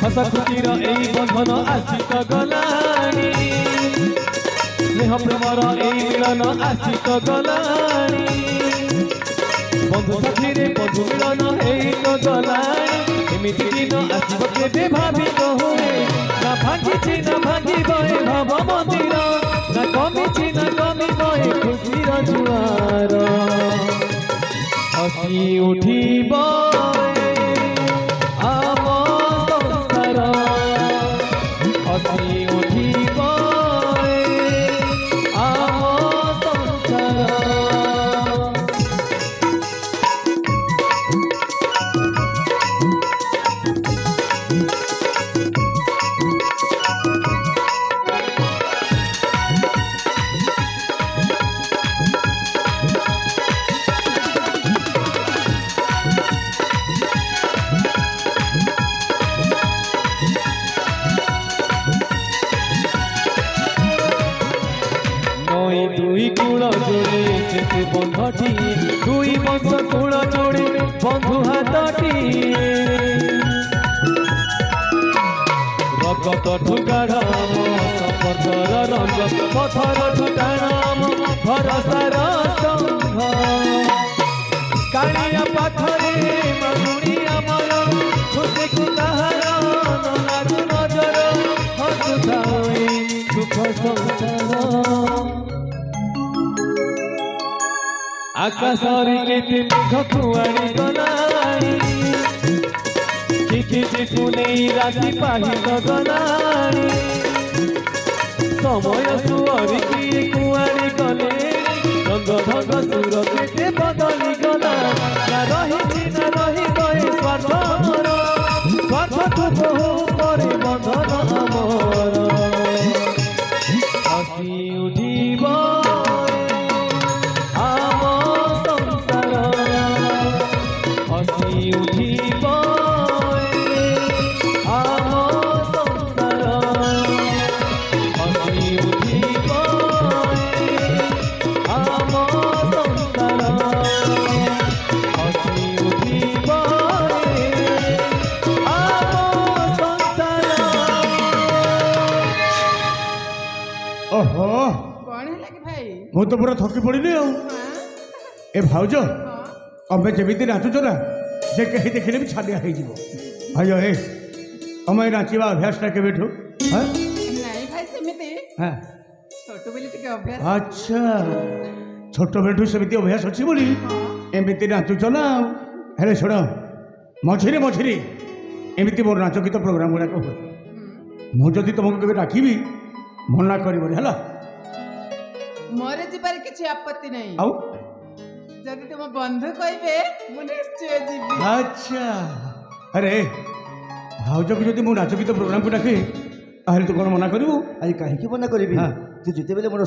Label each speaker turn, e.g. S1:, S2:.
S1: हसखुशीर एई बंधन आशिक गलानी स्नेह प्रेमर एई मिलन आशिक गलानी बंधु साथी बंधु मिलन एई तो गलानी एमिति दिन आसिब केबे भाभी हुए ना भांगी ना भांगी बहे भव मंदिर ना कमी बहे खुशीर जुआर हसी उठिब हसी उठिब दुई कूल जोड़े सेतु बंधटी दुई वंश कूल जोड़े बंधु हाथटी रगत ठुगाड़ संपर्कर रंग पथर ठुटाण भरसार संघ कालिया पाखरे मधुरी आमर खुशी को ताहार लागू नजर हसुଥାଏ सुख संसार आकाशरी केते मेघ कुआड़ी गलानी चिठी चिठू नहीं राति पाहित गलानी समय सुअरी किए कुआड़ी गले रंग ढंग सुर केते बदली गला ना रही गए स्वार्थ मोर स्वार्थ तू बहु परे बंधन आमर हसी उठिब हसी उठिब हसी उठिब हसी उठिब
S2: ओहो
S3: कौन है कि भाई
S2: मु तो पूरा थकी पड़ी ए भाउज अमे जमी नाचुच ना जे कहीं देखने भी छानिया भाई हे अम नाचवा अभ्यासटा केवेठू
S3: नहीं भाई सेमिति
S2: हाँ
S3: छोट बेली टिके अभ्यास
S2: अच्छा छोट बेलू सेमती अभ्यास अच्छी बोली एमती नाचुच ना हेले शुण मझिरे मझिरे एमती मोर नाच गीत प्रोग्राम गुड़ाक हुए मुझे तुमको केवे डाकिबी मना करबनी है
S3: मोरे जीवार किसी आपत्ति नहीं
S2: आउ
S3: जदि तुम बंधु कहबे मु निश्चय जीवी
S2: अच्छा अरे भाउज को जदि मु नाच गीत प्रोग्राम को डाके ताहले तू कौन मना करू
S4: आज कहीं मना करी तू जिते बेले मोर